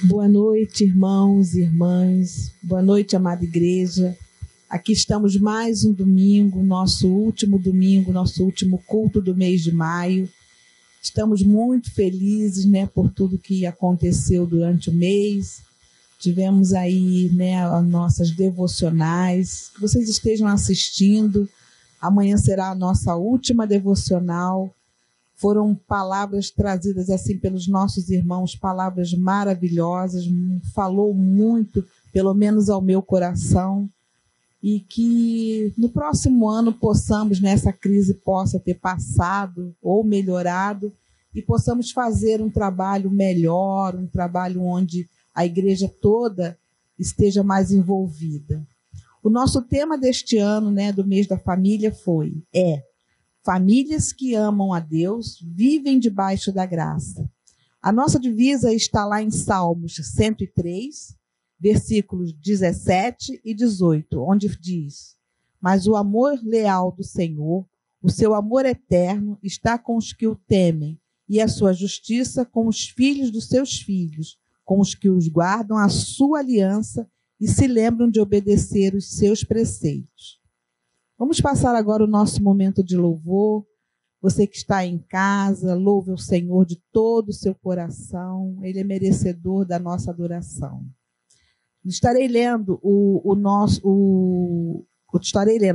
Boa noite, irmãos e irmãs. Boa noite, amada igreja. Aqui estamos mais um domingo, nosso último culto do mês de maio. Estamos muito felizes, por tudo que aconteceu durante o mês. Tivemos aí, as nossas devocionais. Que vocês estejam assistindo. Amanhã será a nossa última devocional. Foram palavras trazidas assim pelos nossos irmãos, palavras maravilhosas, falou muito, pelo menos ao meu coração, e que no próximo ano possamos, essa crise possa ter passado ou melhorado, e possamos fazer um trabalho melhor, um trabalho onde a igreja toda esteja mais envolvida. O nosso tema deste ano, do mês da família, famílias que amam a Deus vivem debaixo da graça. A nossa divisa está lá em Salmos 103, versículos 17 e 18, onde diz: Mas o amor leal do Senhor, o seu amor eterno, está com os que o temem, e a sua justiça com os filhos dos seus filhos, com os que os guardam a sua aliança e se lembram de obedecer os seus preceitos. Vamos passar agora o nosso momento de louvor. Você que está em casa, louve o Senhor de todo o seu coração. Ele é merecedor da nossa adoração. Estarei lendo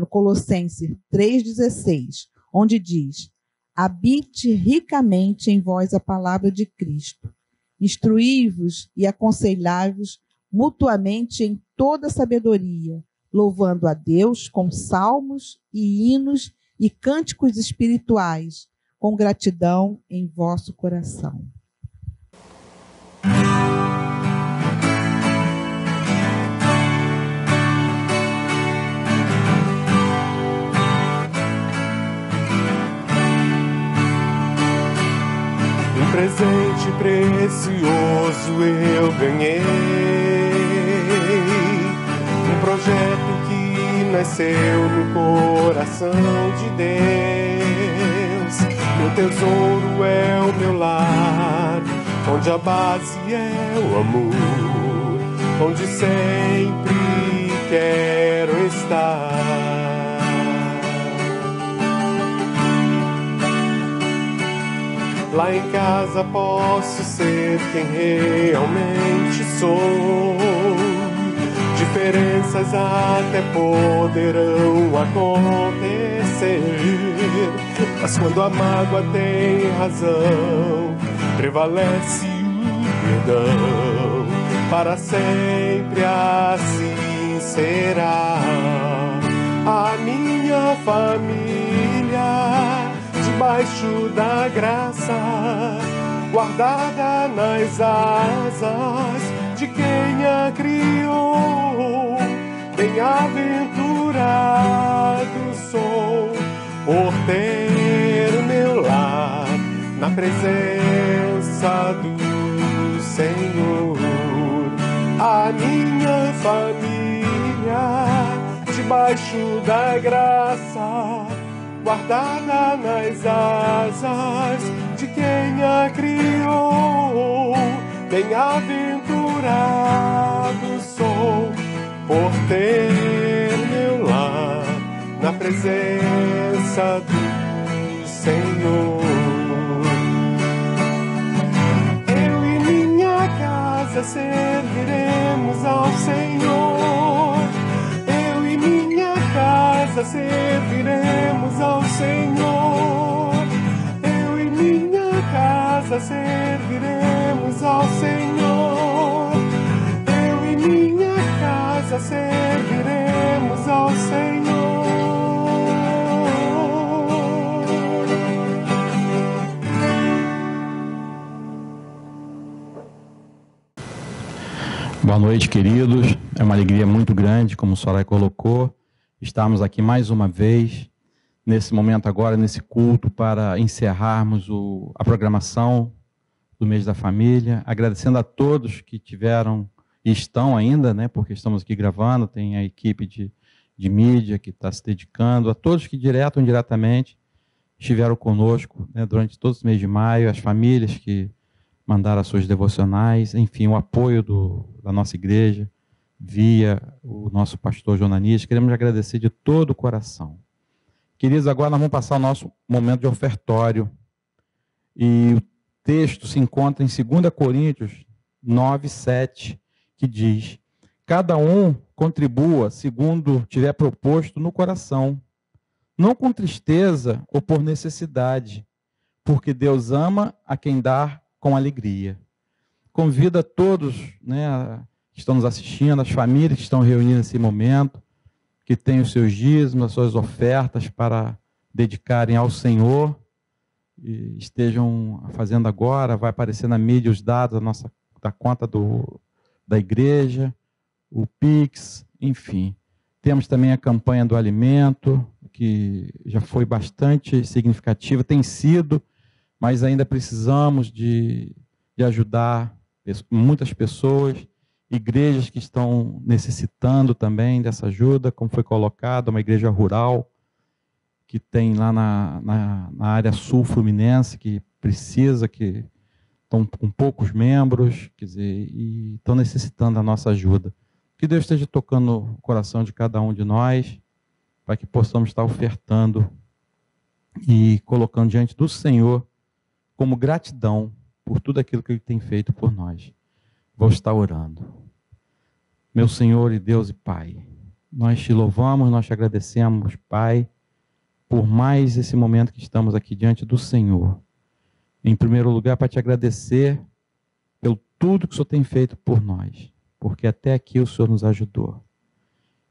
Colossenses 3,16, onde diz: Habite ricamente em vós a palavra de Cristo. Instruí-vos e aconselhai-vos mutuamente em toda sabedoria, louvando a Deus com salmos e hinos e cânticos espirituais, com gratidão em vosso coração. Um presente precioso eu ganhei, um projeto que nasceu no coração de Deus. Meu tesouro é o meu lar, onde a base é o amor, onde sempre quero estar. Lá em casa posso ser quem realmente sou. Diferenças até poderão acontecer, mas quando a mágoa tem razão, prevalece o perdão. Para sempre assim será a minha família, debaixo da graça, guardada nas asas de quem a criou. Bem-aventurado sou por ter o meu lar na presença do Senhor. A minha família, debaixo da graça, guardada nas asas de quem a criou. Bem-aventurado sou por ter meu lar na presença do Senhor. Eu e minha casa serviremos ao Senhor. Eu e minha casa serviremos ao Senhor. Eu e minha casa serviremos ao Senhor. Eu e minha casa serviremos ao Senhor. Boa noite, queridos. É uma alegria muito grande, como o Soraya colocou, estarmos aqui mais uma vez, nesse momento agora, nesse culto, para encerrarmos a programação do mês da família, agradecendo a todos que tiveram e estão ainda, porque estamos aqui gravando, tem a equipe de mídia que está se dedicando, a todos que direto ou indiretamente estiveram conosco durante todo esse mês de maio, as famílias que mandar as suas devocionais, enfim, o apoio da nossa igreja, via o nosso pastor Jonanis. Queremos agradecer de todo o coração. Queridos, agora nós vamos passar o nosso momento de ofertório. E o texto se encontra em 2 Coríntios 9, 7, que diz: cada um contribua segundo tiver proposto no coração, não com tristeza ou por necessidade, porque Deus ama a quem dá com alegria. Convido a todos, que estão nos assistindo, as famílias que estão reunidas nesse momento, que têm os seus dízimos, as suas ofertas para dedicarem ao Senhor, e estejam fazendo agora. Vai aparecer na mídia os dados da conta da igreja, o Pix, enfim. Temos também a campanha do alimento, que já foi bastante significativa, tem sido, mas ainda precisamos de ajudar muitas pessoas, igrejas que estão necessitando também dessa ajuda, como foi colocado, uma igreja rural, que tem lá na área sul fluminense, que precisa, que estão com poucos membros, quer dizer, e estão necessitando da nossa ajuda. Que Deus esteja tocando o coração de cada um de nós, para que possamos estar ofertando e colocando diante do Senhor como gratidão por tudo aquilo que Ele tem feito por nós. Vou estar orando. Meu Senhor e Deus e Pai, nós te louvamos, nós te agradecemos, Pai, por mais esse momento que estamos aqui diante do Senhor. Em primeiro lugar, para te agradecer pelo tudo que o Senhor tem feito por nós, porque até aqui o Senhor nos ajudou.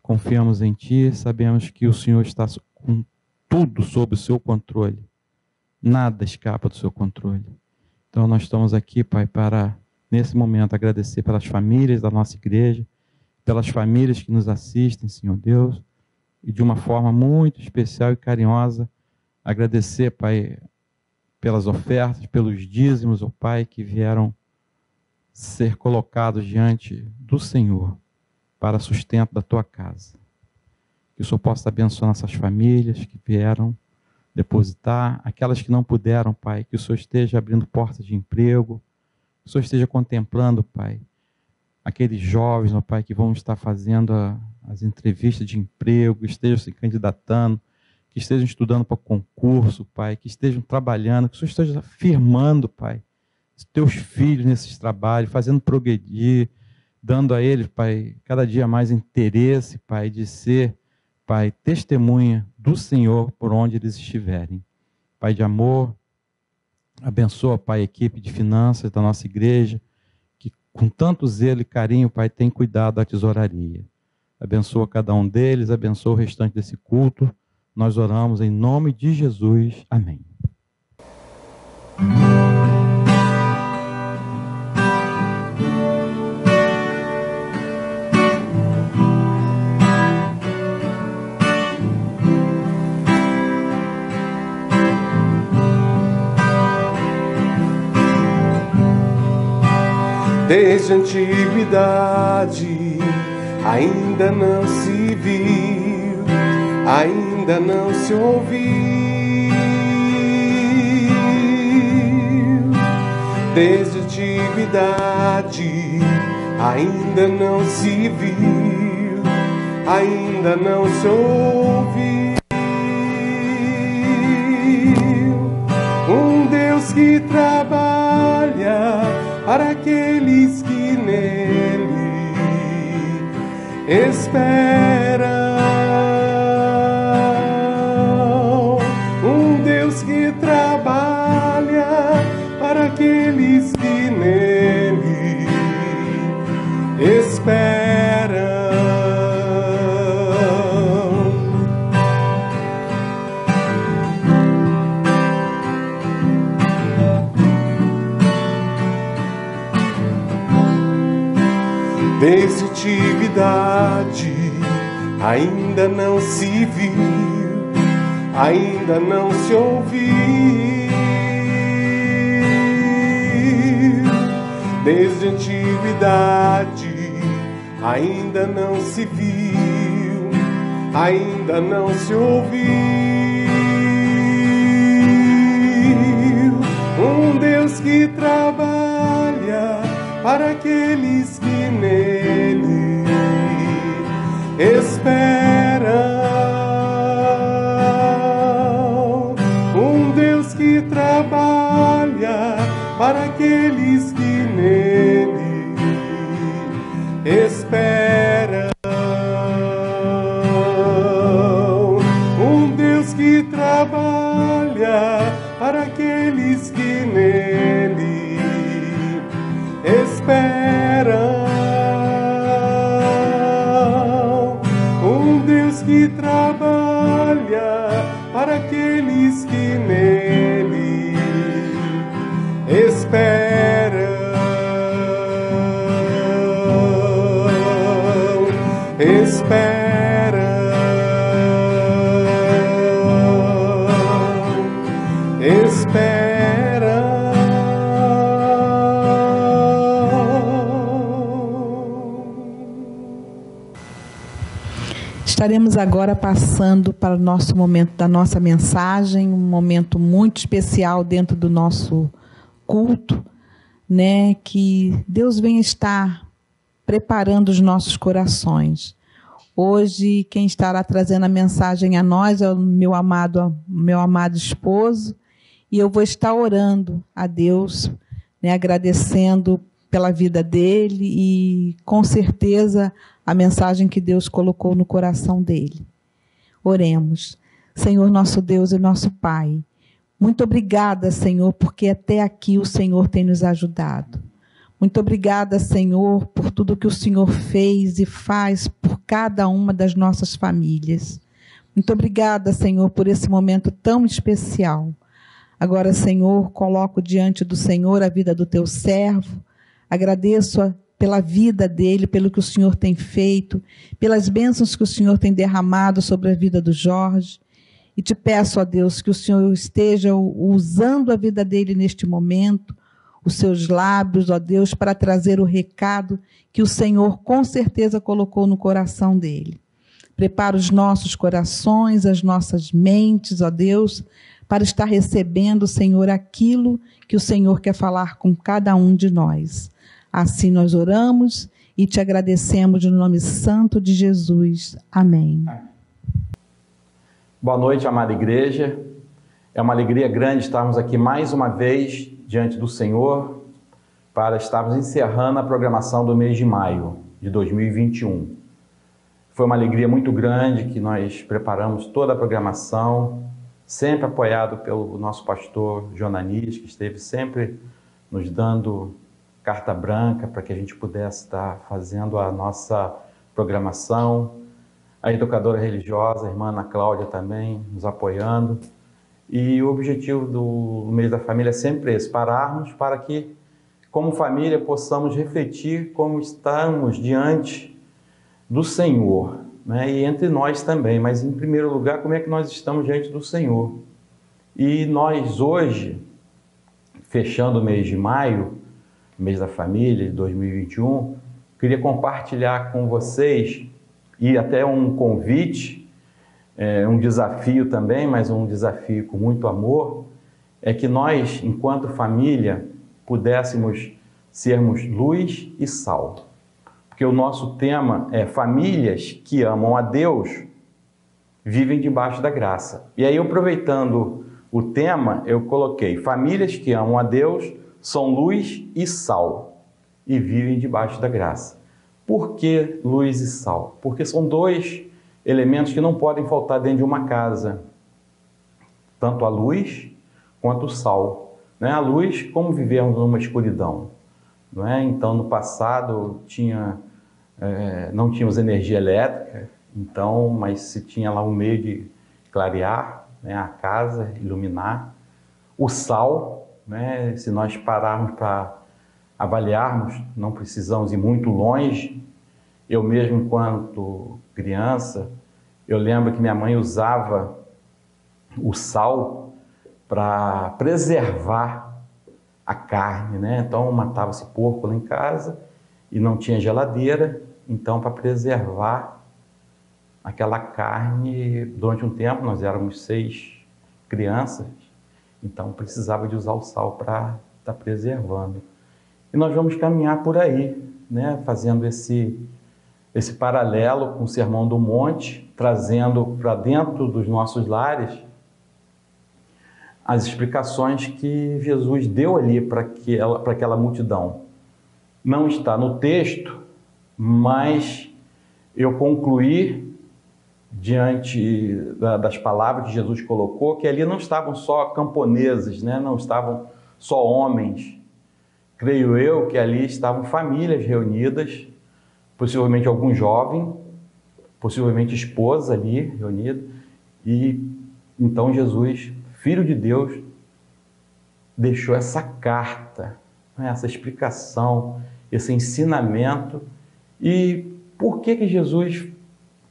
Confiamos em Ti, sabemos que o Senhor está com tudo sob o seu controle. Nada escapa do seu controle. Então nós estamos aqui, Pai, para, nesse momento, agradecer pelas famílias da nossa igreja, pelas famílias que nos assistem, Senhor Deus, e de uma forma muito especial e carinhosa, agradecer, Pai, pelas ofertas, pelos dízimos, ó Pai, que vieram ser colocados diante do Senhor, para sustento da Tua casa. Que o Senhor possa abençoar essas famílias que vieram depositar, aquelas que não puderam, Pai, que o Senhor esteja abrindo portas de emprego, que o Senhor esteja contemplando, Pai, aqueles jovens, ó Pai, que vão estar fazendo as entrevistas de emprego, que estejam se candidatando, que estejam estudando para concurso, Pai, que estejam trabalhando, que o Senhor esteja firmando, Pai, os Teus filhos nesses trabalhos, fazendo progredir, dando a eles, Pai, cada dia mais interesse, Pai, de ser, Pai, testemunha do Senhor por onde eles estiverem. Pai de amor, abençoa, Pai, a equipe de finanças da nossa igreja, que com tanto zelo e carinho, Pai, tem cuidado da tesouraria. Abençoa cada um deles, abençoa o restante desse culto. Nós oramos em nome de Jesus. Amém. Desde a antiguidade ainda não se viu, ainda não se ouviu. Desde a antiguidade ainda não se viu, ainda não se ouviu. Um Deus que trabalha para aqueles que nele esperam. Um Deus que trabalha para aqueles que nele esperam. Desde a antiguidade ainda não se viu, ainda não se ouviu. Desde a antiguidade ainda não se viu, ainda não se ouviu. Um Deus que trabalha trabalha para aqueles que nele esperam. Um Deus que trabalha para aqueles que nele esperam. Um Deus que trabalha para aqueles que nele esperam. Um Deus que trabalha para aqueles que nele esperam. Estaremos agora passando para o nosso momento da nossa mensagem, um momento muito especial dentro do nosso culto, né? Que Deus venha estar preparando os nossos corações. Hoje, quem estará trazendo a mensagem a nós é o meu amado esposo, e eu vou estar orando a Deus, né, agradecendo pela vida dele e, com certeza, a mensagem que Deus colocou no coração dele. Oremos. Senhor, nosso Deus e nosso Pai, muito obrigada, Senhor, porque até aqui o Senhor tem nos ajudado. Muito obrigada, Senhor, por tudo que o Senhor fez e faz por cada uma das nossas famílias. Muito obrigada, Senhor, por esse momento tão especial. Agora, Senhor, coloco diante do Senhor a vida do teu servo. Agradeço pela vida dele, pelo que o Senhor tem feito, pelas bênçãos que o Senhor tem derramado sobre a vida do Jorge. E te peço, ó Deus, que o Senhor esteja usando a vida dele neste momento, os seus lábios, ó Deus, para trazer o recado que o Senhor com certeza colocou no coração dele. Prepara os nossos corações, as nossas mentes, ó Deus, para estar recebendo, Senhor, aquilo que o Senhor quer falar com cada um de nós. Assim nós oramos e te agradecemos no nome santo de Jesus. Amém. Boa noite, amada igreja. É uma alegria grande estarmos aqui mais uma vez diante do Senhor para estarmos encerrando a programação do mês de maio de 2021. Foi uma alegria muito grande que nós preparamos toda a programação, sempre apoiado pelo nosso pastor Jonanis, que esteve sempre nos dando carta branca para que a gente pudesse estar fazendo a nossa programação. A educadora religiosa, a irmã Ana Cláudia também nos apoiando. E o objetivo do mês da família é sempre esse, pararmos para que, como família, possamos refletir como estamos diante do Senhor, né? E entre nós também, mas em primeiro lugar, como é que nós estamos diante do Senhor. E nós hoje, fechando o mês de maio, mês da família de 2021, queria compartilhar com vocês, e até um convite, um desafio também, mas um desafio com muito amor, é que nós, enquanto família, pudéssemos sermos luz e sal. Porque o nosso tema é famílias que amam a Deus, vivem debaixo da graça. E aí, aproveitando o tema, eu coloquei famílias que amam a Deus, são luz e sal e vivem debaixo da graça. Por que luz e sal? Porque são dois elementos que não podem faltar dentro de uma casa. Tanto a luz quanto o sal. A luz, como vivemos numa escuridão. Não é? Então, no passado, não tínhamos energia elétrica, então, mas se tinha lá um meio de clarear, né, a casa, iluminar. O sal, né, se nós pararmos para avaliarmos, não precisamos ir muito longe. Eu mesmo, enquanto criança, eu lembro que minha mãe usava o sal para preservar a carne, né? Então, matava-se porco lá em casa e não tinha geladeira, então, para preservar aquela carne, durante um tempo, nós éramos 6 crianças, então precisava de usar o sal para estar preservando. E nós vamos caminhar por aí, né? Fazendo esse paralelo com o Sermão do Monte, trazendo para dentro dos nossos lares as explicações que Jesus deu ali para aquela multidão. Não está no texto, mas eu concluí, diante das palavras que Jesus colocou, que ali não estavam só camponeses, né? Não estavam só homens. Creio eu que ali estavam famílias reunidas, possivelmente algum jovem, possivelmente esposa ali reunida, e então Jesus, Filho de Deus, deixou essa carta, né? Essa explicação, esse ensinamento. E por que Jesus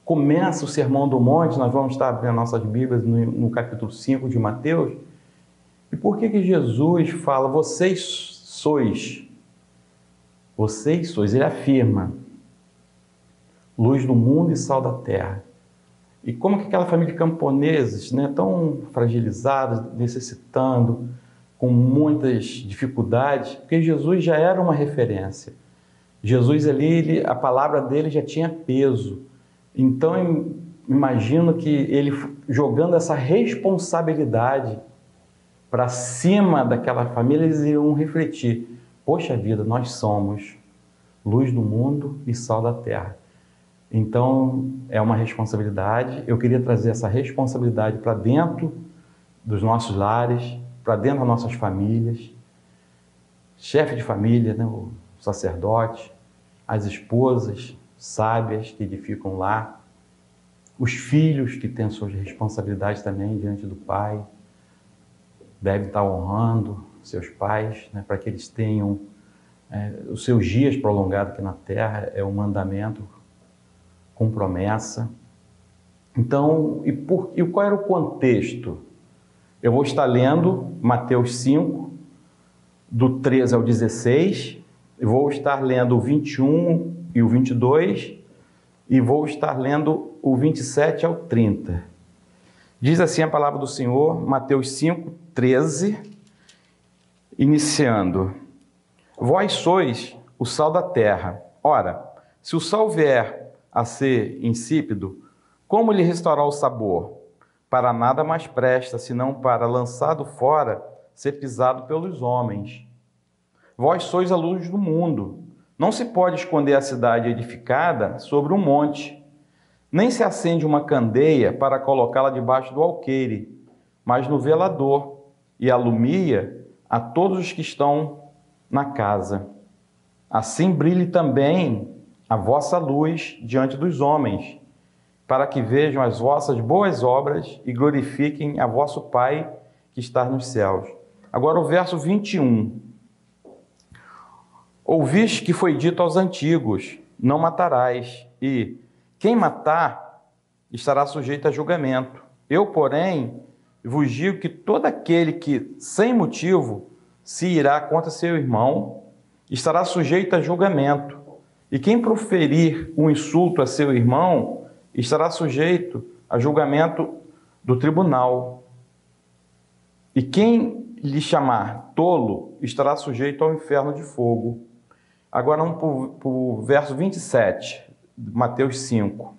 começa o Sermão do Monte? Nós vamos estar abrindo nossas Bíblias no capítulo 5 de Mateus. E por que Jesus fala, vocês sois, ele afirma, luz do mundo e sal da terra. E como que aquela família de camponeses, né, tão fragilizados, necessitando, com muitas dificuldades, porque Jesus já era uma referência. Jesus ali, a palavra dele já tinha peso. Então, imagino que ele jogando essa responsabilidade para cima daquela família, eles iriam refletir, poxa vida, nós somos luz do mundo e sal da terra. Então, é uma responsabilidade. Eu queria trazer essa responsabilidade para dentro dos nossos lares, para dentro das nossas famílias. Chefe de família, né, o sacerdote, as esposas sábias que edificam lá, os filhos que têm suas responsabilidades também diante do pai, devem estar honrando seus pais, né, para que eles tenham os seus dias prolongados aqui na terra, é um mandamento com promessa. Então, e qual era o contexto? Eu vou estar lendo Mateus 5, do 13 ao 16, eu vou estar lendo o 21 e o 22, e vou estar lendo o 27 ao 30. Diz assim a palavra do Senhor, Mateus 5, 13, iniciando. Vós sois o sal da terra. Ora, se o sal vier a ser insípido, como lhe restaurar o sabor? Para nada mais presta, senão para, lançado fora, ser pisado pelos homens. Vós sois a luz do mundo. Não se pode esconder a cidade edificada sobre um monte, nem se acende uma candeia para colocá-la debaixo do alqueire, mas no velador, e alumia a todos os que estão na casa. Assim brilhe também a vossa luz diante dos homens, para que vejam as vossas boas obras e glorifiquem a vosso Pai que está nos céus. Agora o verso 21. Ouviste que foi dito aos antigos, não matarás, e quem matar estará sujeito a julgamento. Eu, porém, vos digo que todo aquele que, sem motivo, se irá contra seu irmão, estará sujeito a julgamento. E quem proferir um insulto a seu irmão estará sujeito a julgamento do tribunal. E quem lhe chamar tolo estará sujeito ao inferno de fogo. Agora vamos para o verso 27, Mateus 5.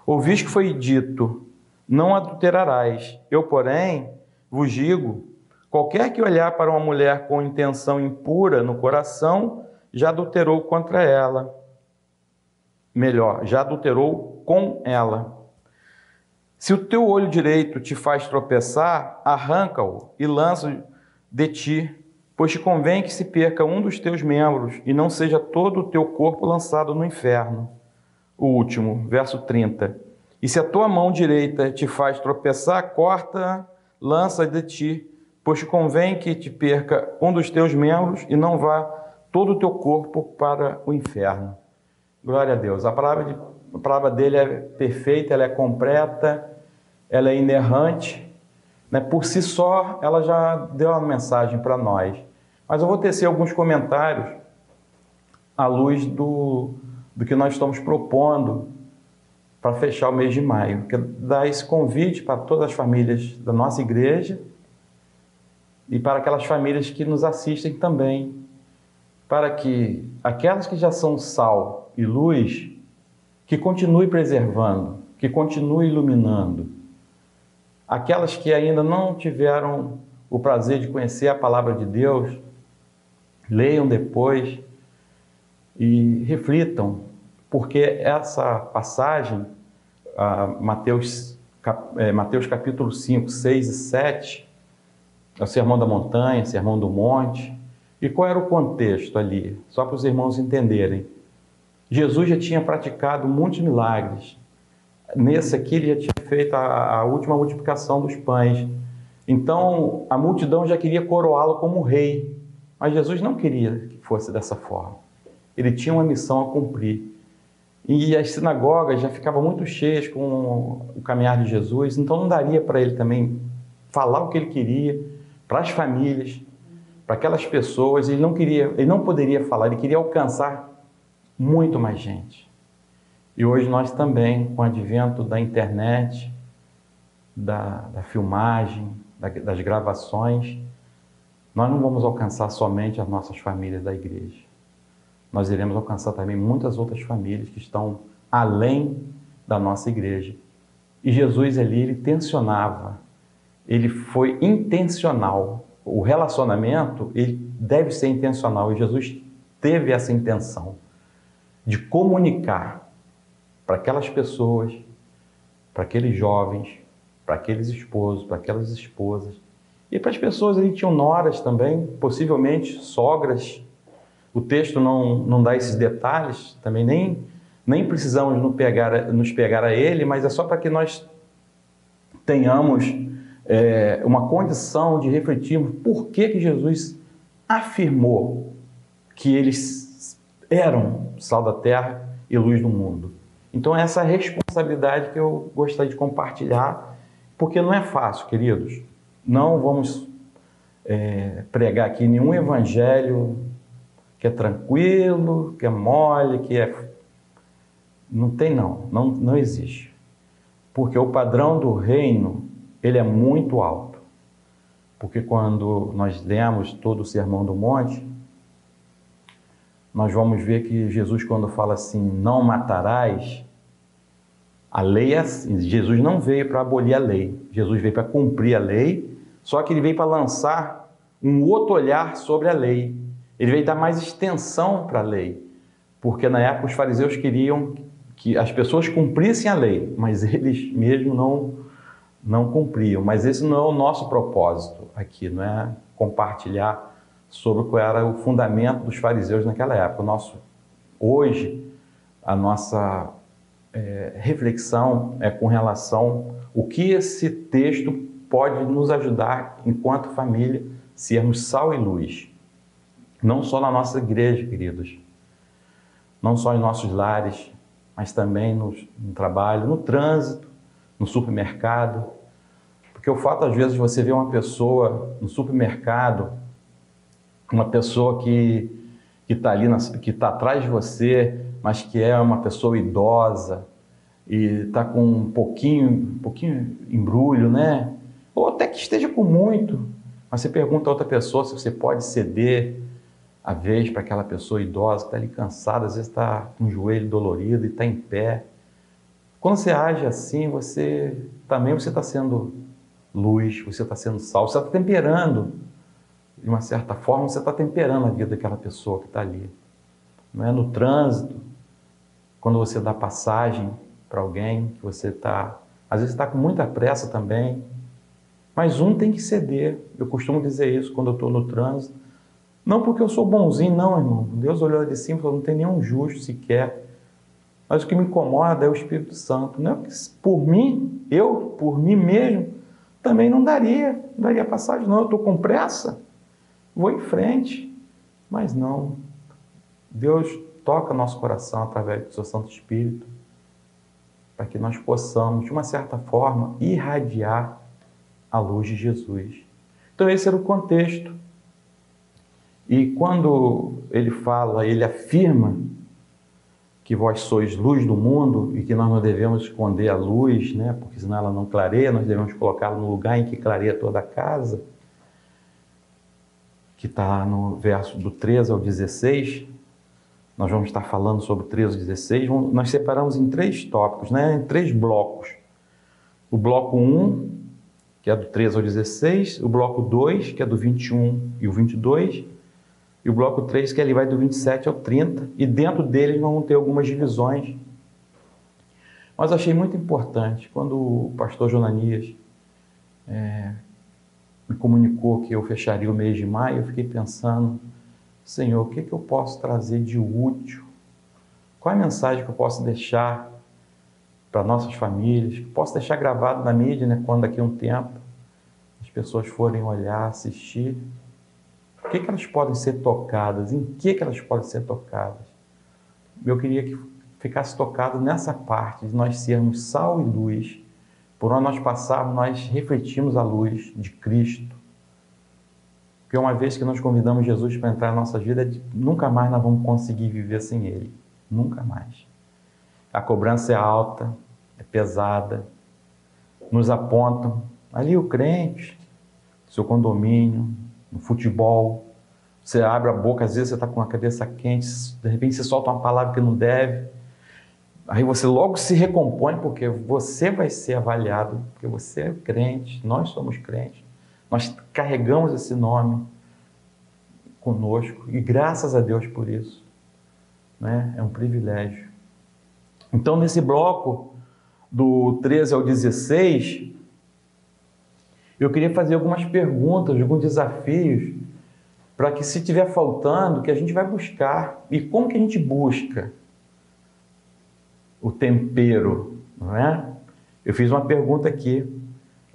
Ouviste que foi dito, não adulterarás. Eu, porém, vos digo, qualquer que olhar para uma mulher com intenção impura no coração, já adulterou contra ela. Melhor, já adulterou com ela. Se o teu olho direito te faz tropeçar, arranca-o e lança-o de ti, pois te convém que se perca um dos teus membros e não seja todo o teu corpo lançado no inferno. O último, verso 30. E se a tua mão direita te faz tropeçar, corta, lança de ti, pois te convém que te perca um dos teus membros e não vá todo o teu corpo para o inferno. Glória a Deus. A palavra dele é perfeita, ela é completa, ela é inerrante, né? Por si só, ela já deu uma mensagem para nós. Mas eu vou tecer alguns comentários à luz do que nós estamos propondo para fechar o mês de maio, que é dar esse convite para todas as famílias da nossa igreja e para aquelas famílias que nos assistem também para que aquelas que já são sal e luz, que continue preservando, que continue iluminando. Aquelas que ainda não tiveram o prazer de conhecer a palavra de Deus, leiam depois e reflitam, porque essa passagem, Mateus capítulo 5, 6 e 7, é o Sermão da Montanha, Sermão do Monte. E qual era o contexto ali? Só para os irmãos entenderem. Jesus já tinha praticado muitos milagres. Nesse aqui ele já tinha feito a última multiplicação dos pães. Então a multidão já queria coroá-lo como rei. Mas Jesus não queria que fosse dessa forma. Ele tinha uma missão a cumprir. E as sinagogas já ficavam muito cheias com o caminhar de Jesus, então não daria para ele também falar o que ele queria para as famílias, para aquelas pessoas. Ele não poderia falar, ele queria alcançar muito mais gente. E hoje nós também, com o advento da internet, da filmagem, das gravações, nós não vamos alcançar somente as nossas famílias da igreja. Nós iremos alcançar também muitas outras famílias que estão além da nossa igreja. E Jesus ali, ele tensionava, ele foi intencional. O relacionamento, ele deve ser intencional. E Jesus teve essa intenção de comunicar para aquelas pessoas, para aqueles jovens, para aqueles esposos, para aquelas esposas. E para as pessoas, ali tinham noras também, possivelmente sogras. O texto não dá esses detalhes, também nem precisamos nos pegar a ele, mas é só para que nós tenhamos uma condição de refletirmos por que Jesus afirmou que eles eram sal da terra e luz do mundo. Então essa é a responsabilidade que eu gostaria de compartilhar, porque não é fácil, queridos. Não vamos pregar aqui nenhum evangelho que é tranquilo, que é mole, que é... Não tem não existe. Porque o padrão do reino, ele é muito alto. Porque quando nós lemos todo o Sermão do Monte, nós vamos ver que Jesus, quando fala assim, não matarás, a lei é assim. Jesus não veio para abolir a lei, Jesus veio para cumprir a lei, só que ele veio para lançar um outro olhar sobre a lei. Ele veio dar mais extensão para a lei, porque na época os fariseus queriam que as pessoas cumprissem a lei, mas eles mesmos não cumpriam. Mas esse não é o nosso propósito aqui, não é compartilhar sobre qual era o fundamento dos fariseus naquela época. Hoje, a nossa reflexão é com relação ao que esse texto pode nos ajudar enquanto família, sermos sal e luz. Não só na nossa igreja, queridos, não só em nossos lares, mas também no trabalho, no trânsito, no supermercado. Porque o fato, às vezes, de você ver uma pessoa no supermercado, uma pessoa que está ali, que está atrás de você, mas que é uma pessoa idosa e está com um pouquinho embrulho, né? Ou até que esteja com muito, mas você pergunta a outra pessoa se você pode ceder a vez para aquela pessoa idosa que está ali cansada, às vezes está com o joelho dolorido e está em pé. Quando você age assim, você está sendo luz, você está sendo sal, você está temperando, de uma certa forma, você está temperando a vida daquela pessoa que está ali. Não é no trânsito, quando você dá passagem para alguém, que você está, às vezes está com muita pressa também, mas um tem que ceder. Eu costumo dizer isso quando eu estou no trânsito. Não porque eu sou bonzinho, não, irmão. Deus olhou de cima e falou, não tem nenhum justo sequer. Mas o que me incomoda é o Espírito Santo. Não é porque por mim mesmo, também não daria passagem, não. Eu estou com pressa, vou em frente. Mas não. Deus toca nosso coração através do seu Santo Espírito, para que nós possamos, de uma certa forma, irradiar a luz de Jesus. Então esse era o contexto. E quando ele fala, ele afirma que vós sois luz do mundo e que nós não devemos esconder a luz, né? Porque senão ela não clareia, nós devemos colocá-la no lugar em que clareia toda a casa. que está no verso do 13 ao 16. Nós vamos estar falando sobre o 13 ao 16. Nós separamos em 3 tópicos, né? Em 3 blocos. O bloco 1, que é do 13 ao 16, o bloco 2, que é do 21 e o 22, e o bloco 3, que ele vai do 27 ao 30, e dentro deles vamos ter algumas divisões. Mas achei muito importante, quando o pastor Jonanias me comunicou que eu fecharia o mês de maio, eu fiquei pensando, Senhor, o que eu posso trazer de útil? Qual é a mensagem que eu posso deixar para nossas famílias, que posso deixar gravado na mídia, né, quando daqui a um tempo as pessoas forem olhar, assistir, o que elas podem ser tocadas, em que elas podem ser tocadas. Eu queria que ficasse tocado nessa parte de nós sermos sal e luz, por onde nós passarmos, nós refletimos a luz de Cristo. Porque uma vez que nós convidamos Jesus para entrar na nossa vida, nunca mais nós vamos conseguir viver sem Ele. Nunca mais. A cobrança é alta, é pesada, nos apontam. Ali o crente, seu condomínio, no futebol, você abre a boca, às vezes você está com a cabeça quente, de repente você solta uma palavra que não deve, aí você logo se recompõe, porque você vai ser avaliado, porque você é crente, nós somos crentes, nós carregamos esse nome conosco, e graças a Deus por isso, né? É um privilégio. Então, nesse bloco do 13 ao 16, eu queria fazer algumas perguntas, alguns desafios, para que, se estiver faltando, que a gente vai buscar. E como que a gente busca o tempero, não é? Eu fiz uma pergunta aqui.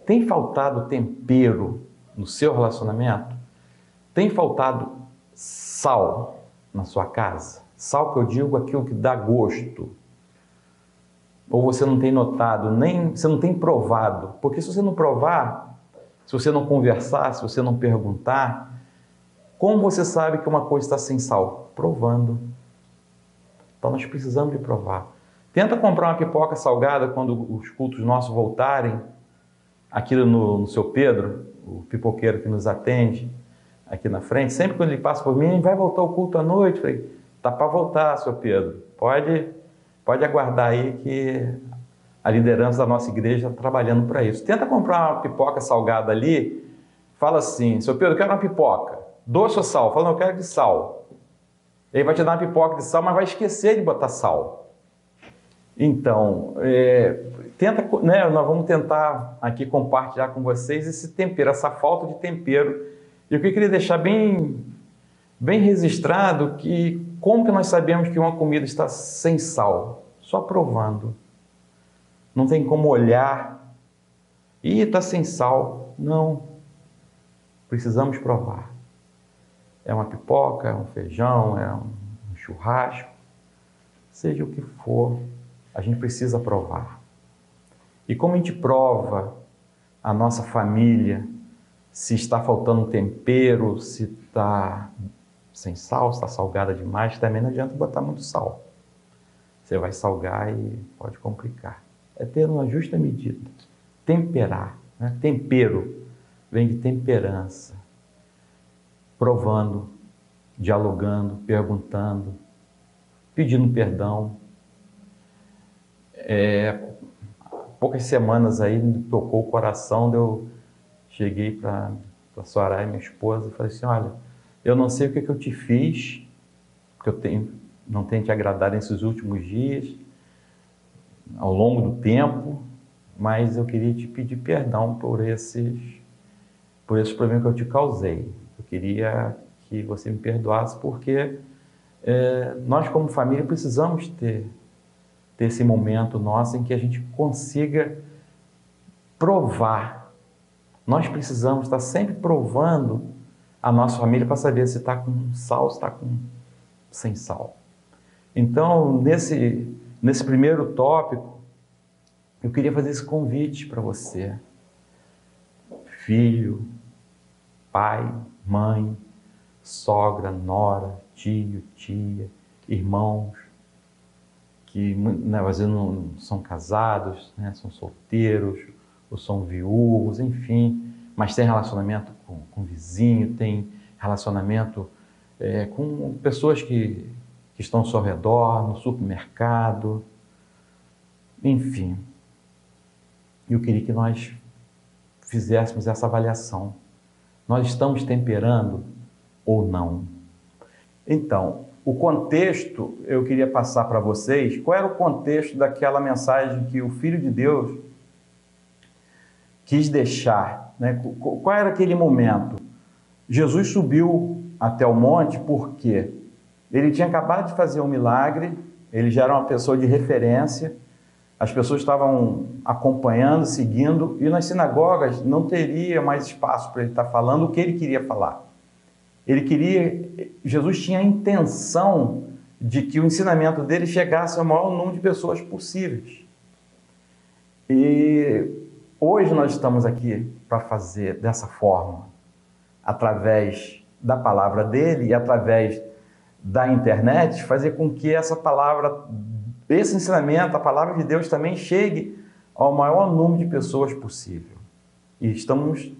Tem faltado tempero no seu relacionamento? Tem faltado sal na sua casa? Sal que eu digo aquilo que dá gosto. Ou você não tem notado, nem você não tem provado. Porque se você não provar, se você não conversar, se você não perguntar, como você sabe que uma coisa está sem sal? Provando. Então nós precisamos de provar. Tenta comprar uma pipoca salgada quando os cultos nossos voltarem, aqui no seu Pedro, o pipoqueiro que nos atende aqui na frente. Sempre quando ele passa por mim, vai voltar o culto à noite? Eu falei, tá para voltar, seu Pedro. Pode aguardar aí que a liderança da nossa igreja está trabalhando para isso. Tenta comprar uma pipoca salgada ali, fala assim, seu Pedro, eu quero uma pipoca. Doce ou sal? Fala, não, eu quero de sal. Ele vai te dar uma pipoca de sal, mas vai esquecer de botar sal. Então, nós vamos tentar aqui compartilhar com vocês esse tempero, essa falta de tempero. E eu queria deixar bem registrado que como que nós sabemos que uma comida está sem sal? Só provando. Não tem como olhar e está sem sal. Não. Precisamos provar. É uma pipoca, é um feijão, é um churrasco, seja o que for, a gente precisa provar. E como a gente prova a nossa família, se está faltando um tempero, se está sem sal, se está salgada demais, também não adianta botar muito sal. Você vai salgar e pode complicar. É ter uma justa medida. Temperar, né? Tempero vem de temperança. Provando, dialogando, perguntando, pedindo perdão. Poucas semanas aí me tocou o coração, eu cheguei para a Soraya, minha esposa, e falei assim, olha, eu não sei o que eu te fiz, que não tenho te agradado nesses últimos dias, ao longo do tempo, mas eu queria te pedir perdão por esses problemas que eu te causei. Eu queria que você me perdoasse, porque nós, como família, precisamos ter esse momento nosso em que a gente consiga provar. Nós precisamos estar sempre provando a nossa família para saber se está com sal, se está sem sal. Então, nesse primeiro tópico, eu queria fazer esse convite para você. Filho, pai, mãe, sogra, nora, tio, tia, irmãos, que às vezes não são casados, né, são solteiros, ou são viúvos, enfim, mas tem relacionamento com vizinho, tem relacionamento com pessoas que estão ao seu redor, no supermercado, enfim. Eu queria que nós fizéssemos essa avaliação. Nós estamos temperando ou não? Então, o contexto, eu queria passar para vocês, qual era o contexto daquela mensagem que o Filho de Deus quis deixar, né? Qual era aquele momento? Jesus subiu até o monte porque ele tinha acabado de fazer um milagre, ele já era uma pessoa de referência, as pessoas estavam acompanhando, seguindo, e nas sinagogas não teria mais espaço para ele estar falando o que ele queria falar. Jesus tinha a intenção de que o ensinamento dele chegasse ao maior número de pessoas possíveis. E hoje nós estamos aqui para fazer dessa forma, através da palavra dele e através da internet, fazer com que essa palavra, esse ensinamento, a palavra de Deus também chegue ao maior número de pessoas possível. E estamos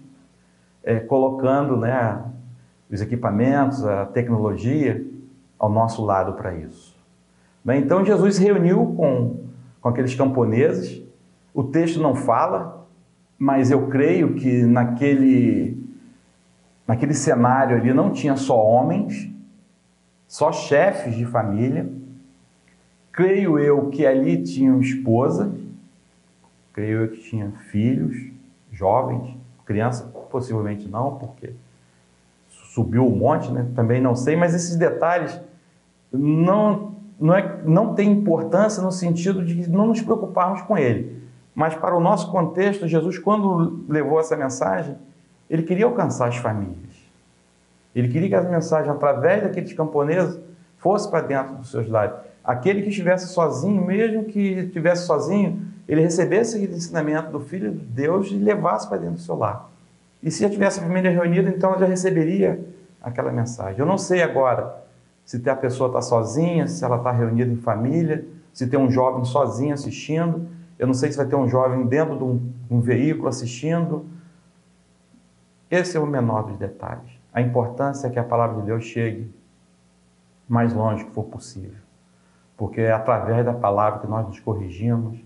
colocando, né, os equipamentos, a tecnologia ao nosso lado para isso. Bem, então Jesus se reuniu com aqueles camponeses. O texto não fala, mas eu creio que naquele cenário ali não tinha só homens, só chefes de família. Creio eu que ali tinham esposa, creio eu que tinha filhos, jovens, criança, possivelmente não, porque subiu o monte, né? Também não sei, mas esses detalhes não têm importância no sentido de não nos preocuparmos com ele. Mas para o nosso contexto, Jesus, quando levou essa mensagem, ele queria alcançar as famílias. Ele queria que essa mensagem, através daqueles camponeses, fosse para dentro dos seus lares. Aquele que estivesse sozinho, mesmo que estivesse sozinho, ele recebesse esse ensinamento do Filho de Deus e levasse para dentro do seu lar. E se já tivesse a família reunida, então ela já receberia aquela mensagem. Eu não sei agora se a pessoa está sozinha, se ela está reunida em família, se tem um jovem sozinho assistindo. Eu não sei se vai ter um jovem dentro de um veículo assistindo. Esse é o menor dos detalhes. A importância é que a palavra de Deus chegue mais longe que for possível. Porque é através da palavra que nós nos corrigimos,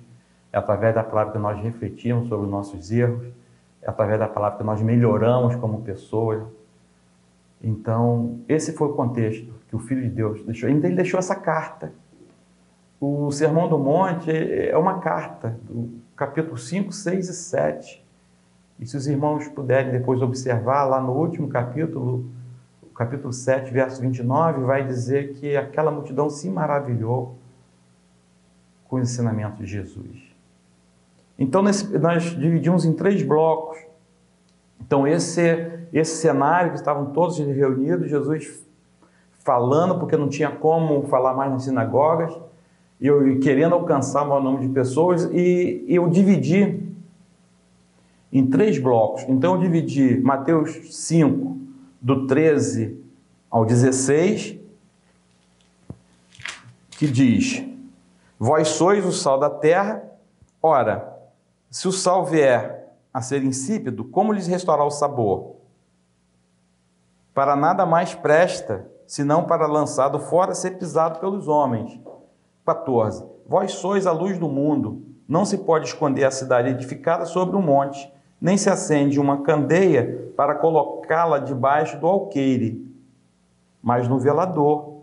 é através da palavra que nós refletimos sobre os nossos erros, é através da palavra que nós melhoramos como pessoas. Então, esse foi o contexto que o Filho de Deus deixou. Então, ele deixou essa carta. O Sermão do Monte é uma carta, do capítulo 5, 6 e 7. E se os irmãos puderem depois observar, lá no último capítulo, o capítulo 7, verso 29, vai dizer que aquela multidão se maravilhou com o ensinamento de Jesus. Então, nós dividimos em 3 blocos. Então, esse cenário que estavam todos reunidos, Jesus falando, porque não tinha como falar mais nas sinagogas, e querendo alcançar o maior número de pessoas, e eu dividi em 3 blocos. Então, eu dividi Mateus 5, do 13 ao 16, que diz: Vós sois o sal da terra, ora, se o sal vier a ser insípido, como lhes restaurar o sabor? Para nada mais presta, senão para lançado fora ser pisado pelos homens. 14. Vós sois a luz do mundo. Não se pode esconder a cidade edificada sobre um monte, nem se acende uma candeia para colocá-la debaixo do alqueire, mas no velador,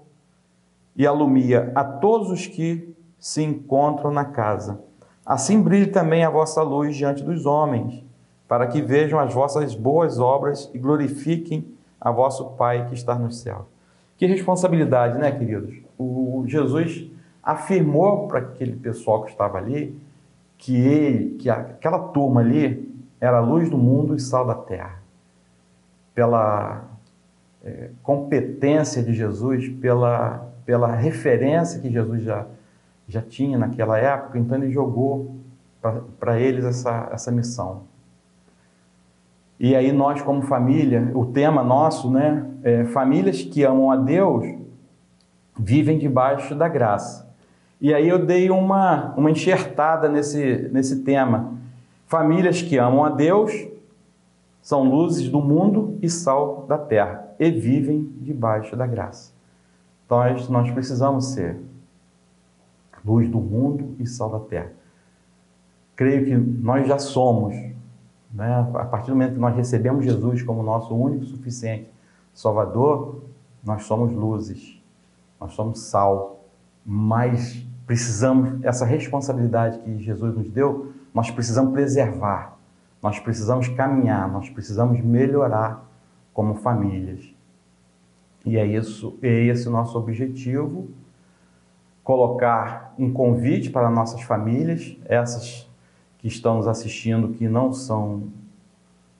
e alumia a todos os que se encontram na casa. Assim brilhe também a vossa luz diante dos homens, para que vejam as vossas boas obras e glorifiquem a vosso Pai que está nos céus. Que responsabilidade, né, queridos? O Jesus afirmou para aquele pessoal que estava ali que aquela turma ali era a luz do mundo e sal da terra. Pela competência de Jesus, pela referência que Jesus já tinha naquela época, então ele jogou para eles essa missão. E aí nós, como família, o tema nosso, né, famílias que amam a Deus vivem debaixo da graça. E aí eu dei uma enxertada nesse tema. Famílias que amam a Deus são luzes do mundo e sal da terra, e vivem debaixo da graça. Então, nós precisamos ser luz do mundo e sal da terra. Creio que nós já somos, né? A partir do momento que nós recebemos Jesus como nosso único, suficiente Salvador, nós somos luzes, nós somos sal, mas precisamos, essa responsabilidade que Jesus nos deu, nós precisamos preservar, nós precisamos caminhar, nós precisamos melhorar como famílias. E é esse o nosso objetivo, colocar um convite para nossas famílias, essas que estão nos assistindo, que não são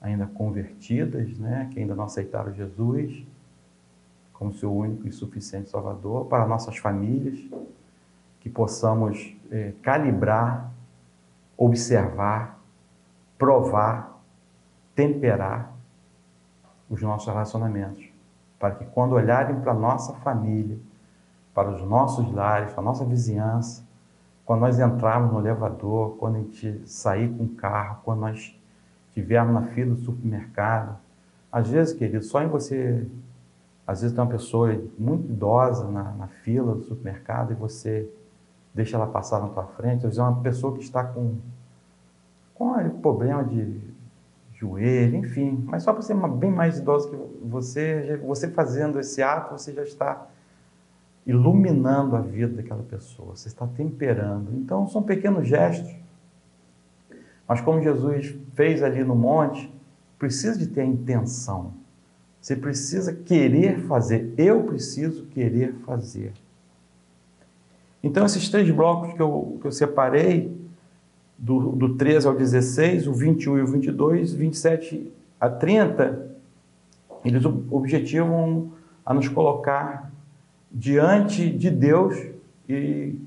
ainda convertidas, né? Que ainda não aceitaram Jesus como seu único e suficiente Salvador, para nossas famílias, que possamos calibrar, observar, provar, temperar os nossos relacionamentos, para que quando olharem para a nossa família, para os nossos lares, para a nossa vizinhança, quando nós entrarmos no elevador, quando a gente sair com o carro, quando nós estivermos na fila do supermercado, às vezes, querido, só em você, às vezes tem uma pessoa muito idosa na fila do supermercado e você deixa ela passar na tua frente, às vezes é uma pessoa que está com problema de joelho, enfim, mas só para ser bem mais idosa que você fazendo esse ato, você já está iluminando a vida daquela pessoa, você está temperando. Então, são pequenos gestos, mas como Jesus fez ali no monte, precisa de ter a intenção, você precisa querer fazer, eu preciso querer fazer. Então, esses 3 blocos que eu separei, do 13 ao 16, o 21 e o 22, 27 a 30, eles objetivam a nos colocar diante de Deus e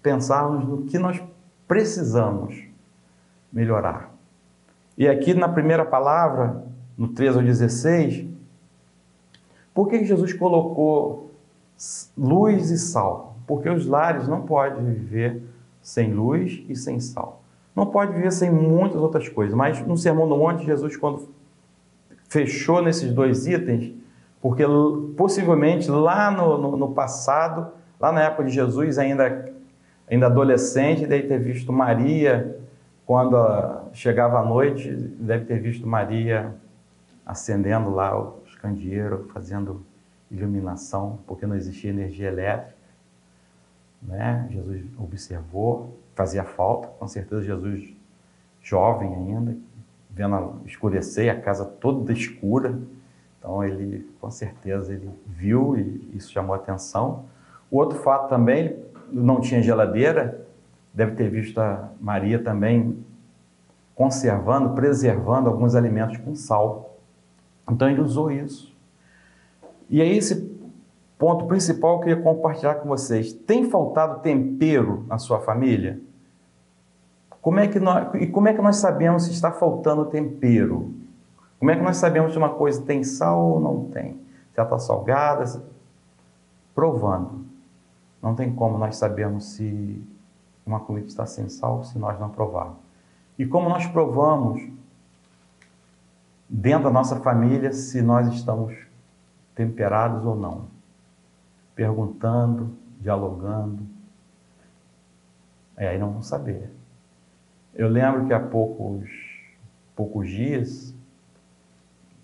pensarmos no que nós precisamos melhorar. E aqui na primeira palavra, no 13 ao 16, por que Jesus colocou luz e sal? Porque os lares não podem viver sem luz e sem sal. Não pode viver sem muitas outras coisas, mas no Sermão do Monte, Jesus, quando fechou nesses 2 itens, porque possivelmente lá no passado, lá na época de Jesus, ainda adolescente, deve ter visto Maria, quando chegava a noite, deve ter visto Maria acendendo lá os candeeiros, fazendo iluminação, porque não existia energia elétrica, né? Jesus observou, fazia falta, com certeza Jesus, jovem ainda, vendo escurecer, a casa toda escura, então ele, com certeza, ele viu e isso chamou a atenção. O outro fato também, não tinha geladeira, deve ter visto a Maria também conservando, preservando alguns alimentos com sal. Então ele usou isso. E aí esse ponto principal que eu queria compartilhar com vocês. Tem faltado tempero na sua família? Como é que nós sabemos se está faltando tempero? Como é que nós sabemos se uma coisa tem sal ou não tem? Se ela está salgada? Provando. Não tem como nós sabermos se uma comida está sem sal se nós não provarmos. E como nós provamos dentro da nossa família se nós estamos temperados ou não? Perguntando, dialogando. Aí não vamos saber. Eu lembro que há poucos dias,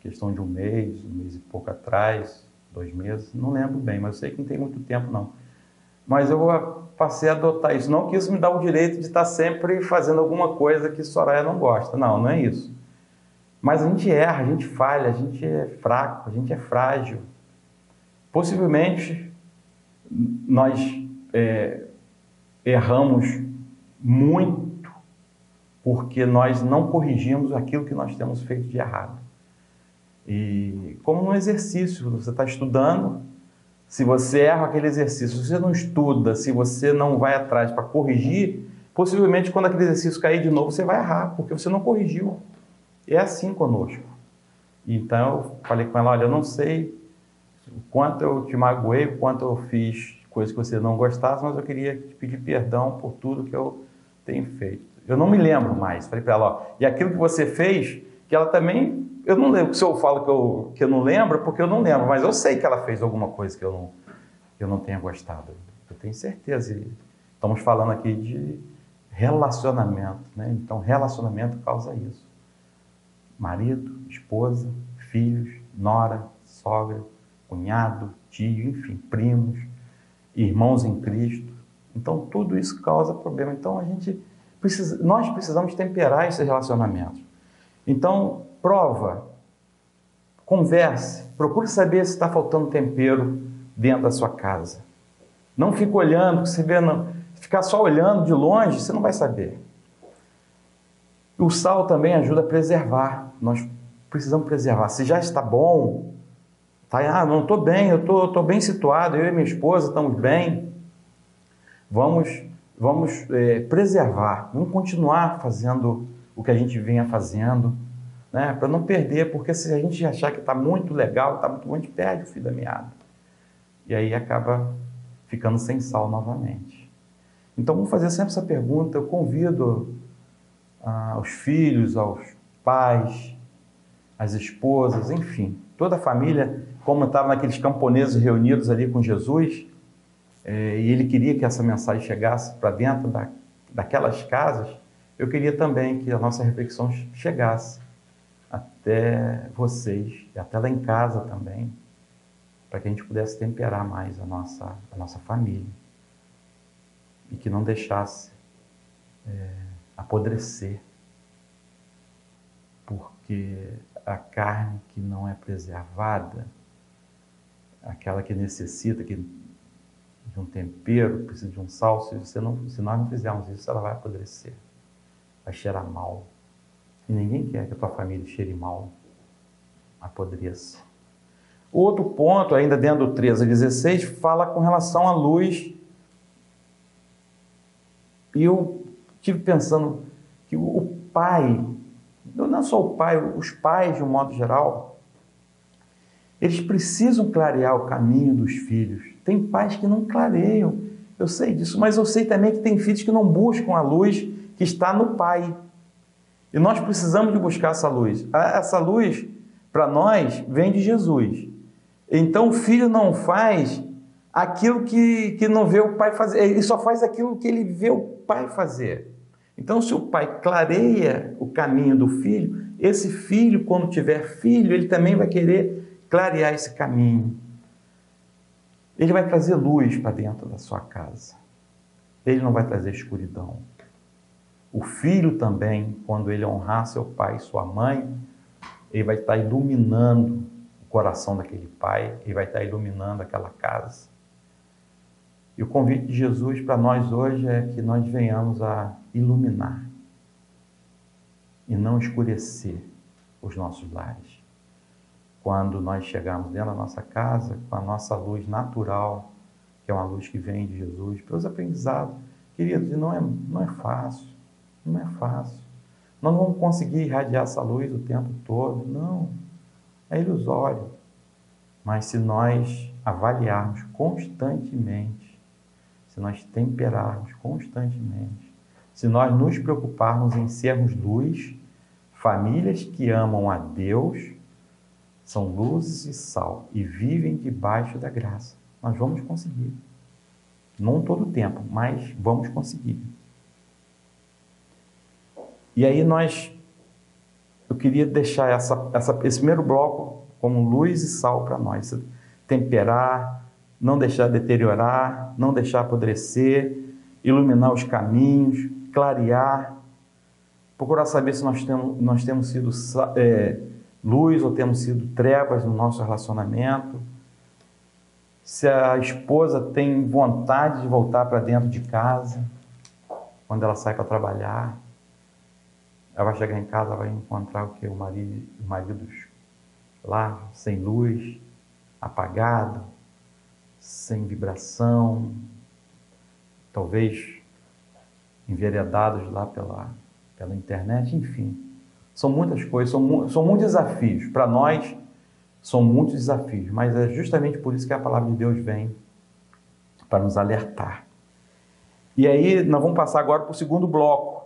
questão de um mês e pouco atrás, 2 meses, não lembro bem, mas eu sei que não tem muito tempo não. Mas eu passei a adotar isso. Não que isso me dá o direito de estar sempre fazendo alguma coisa que Soraya não gosta. Não, não é isso. Mas a gente erra, a gente falha, a gente é fraco, a gente é frágil. Possivelmente, nós erramos muito porque nós não corrigimos aquilo que nós temos feito de errado. E como no exercício, você está estudando, se você erra aquele exercício, se você não estuda, se você não vai atrás para corrigir, possivelmente quando aquele exercício cair de novo, você vai errar, porque você não corrigiu. É assim conosco. Então eu falei com ela, olha, eu não sei o quanto eu te magoei, o quanto eu fiz coisas que você não gostasse, mas eu queria te pedir perdão por tudo que eu tenho feito. Eu não me lembro mais. Falei para ela, ó, e aquilo que você fez, que ela também eu não lembro, se eu falo que eu não lembro, porque eu não lembro, mas eu sei que ela fez alguma coisa que eu não tenha gostado. Eu tenho certeza. Estamos falando aqui de relacionamento, né? Então, relacionamento causa isso. Marido, esposa, filhos, nora, sogra, cunhado, tio, enfim, primos, irmãos em Cristo. Então, tudo isso causa problema. Então, nós precisamos temperar esses relacionamentos. Então, prova, converse, procure saber se está faltando tempero dentro da sua casa. Não fique olhando, você vê, não, ficar só olhando de longe, você não vai saber. O sal também ajuda a preservar. Nós precisamos preservar. Se já está bom, não estou bem, eu estou bem situado, eu e minha esposa estamos bem. Vamos preservar, vamos continuar fazendo o que a gente vinha fazendo, né? Para não perder, porque se a gente achar que está muito legal, está muito bom, a gente perde o fio da meada. E aí acaba ficando sem sal novamente. Então vamos fazer sempre essa pergunta. Eu convido aos filhos, aos pais, às esposas, enfim, toda a família, como estava naqueles camponeses reunidos ali com Jesus, e ele queria que essa mensagem chegasse para dentro daquelas casas, eu queria também que a nossa reflexão chegasse até vocês, e até lá em casa também, para que a gente pudesse temperar mais a nossa família, e que não deixasse apodrecer, porque a carne que não é preservada, aquela que necessita de um tempero, precisa de um sal, se nós não fizermos isso, ela vai apodrecer, vai cheirar mal. E ninguém quer que a tua família cheire mal, apodreça. Outro ponto, ainda dentro do 13 a 16, fala com relação à luz. E eu estive pensando que o pai, não só o pai, os pais de um modo geral, eles precisam clarear o caminho dos filhos. Tem pais que não clareiam, eu sei disso, mas eu sei também que tem filhos que não buscam a luz que está no pai. E nós precisamos de buscar essa luz. Essa luz, para nós, vem de Jesus. Então o filho não faz aquilo que não vê o pai fazer, ele só faz aquilo que ele vê o pai fazer. Então, se o pai clareia o caminho do filho, esse filho, quando tiver filho, ele também vai querer clarear esse caminho. Ele vai trazer luz para dentro da sua casa. Ele não vai trazer escuridão. O filho também, quando ele honrar seu pai e sua mãe, ele vai estar iluminando o coração daquele pai, ele vai estar iluminando aquela casa. E o convite de Jesus para nós hoje é que nós venhamos a iluminar e não escurecer os nossos lares. Quando nós chegarmos dentro da nossa casa com a nossa luz natural, que é uma luz que vem de Jesus, pelos aprendizados, queridos, não é fácil, não é fácil. Nós não vamos conseguir irradiar essa luz o tempo todo, não, é ilusório. Mas se nós avaliarmos constantemente, se nós temperarmos constantemente, se nós nos preocuparmos em sermos luz, famílias que amam a Deus, são luzes e sal e vivem debaixo da graça. Nós vamos conseguir. Não todo o tempo, mas vamos conseguir. E aí eu queria deixar esse primeiro bloco como luz e sal para nós. Temperar, não deixar deteriorar, não deixar apodrecer, iluminar os caminhos, clarear, procurar saber se nós temos sido luz ou temos sido trevas no nosso relacionamento, se a esposa tem vontade de voltar para dentro de casa, quando ela sai para trabalhar, ela vai chegar em casa, vai encontrar o quê? Os maridos lá, sem luz, apagado, sem vibração, talvez enveredados lá pela internet, enfim. São muitas coisas, são muitos desafios. Para nós, são muitos desafios, mas é justamente por isso que a palavra de Deus vem para nos alertar. E aí, nós vamos passar agora para o segundo bloco,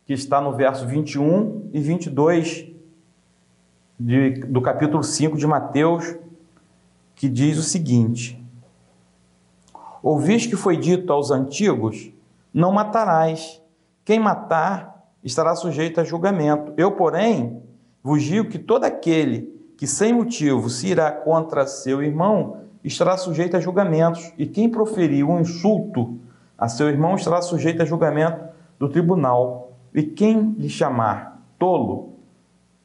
que está no verso 21 e 22 do capítulo 5 de Mateus, que diz o seguinte: ouviste que foi dito aos antigos, não matarás. Quem matar estará sujeito a julgamento. Eu, porém, vos digo que todo aquele que sem motivo se irá contra seu irmão estará sujeito a julgamentos. E quem proferir um insulto a seu irmão estará sujeito a julgamento do tribunal. E quem lhe chamar tolo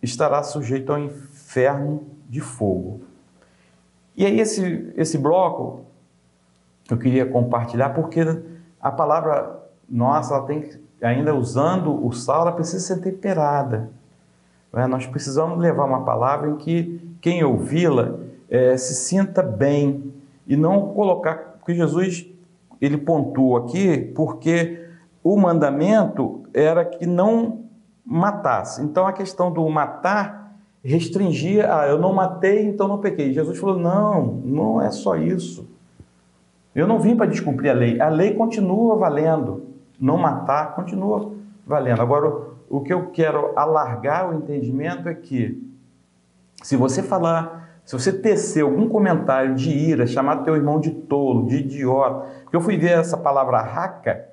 estará sujeito ao inferno de fogo. E aí esse bloco eu queria compartilhar, porque a palavra nossa, ela tem que, ainda usando o sal, ela precisa ser temperada. Nós precisamos levar uma palavra em que quem ouvi-la se sinta bem e não colocar, porque Jesus ele pontua aqui, porque o mandamento era que não matasse. Então a questão do matar restringia, eu não matei, então não pequei. Jesus falou, não é só isso. Eu não vim para descumprir a lei continua valendo, não matar continua valendo. Agora, o que eu quero alargar o entendimento é que, se você tecer algum comentário de ira, chamar teu irmão de tolo, de idiota, porque eu fui ver essa palavra raca,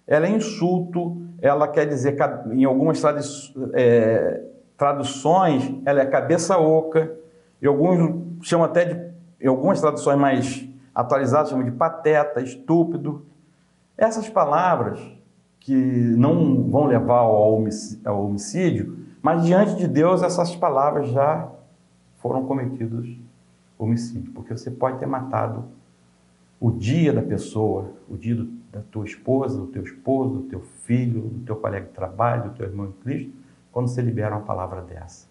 ela é insulto, ela quer dizer, em algumas traduções, ela é cabeça oca, e alguns chamam até de, em algumas traduções mais atualizadas, chamam de pateta, estúpido. Essas palavras que não vão levar ao homicídio, mas diante de Deus essas palavras já foram cometidos homicídio, porque você pode ter matado o dia da pessoa, o dia da tua esposa, do teu esposo, do teu filho, do teu colega de trabalho, do teu irmão em Cristo, quando você libera uma palavra dessa.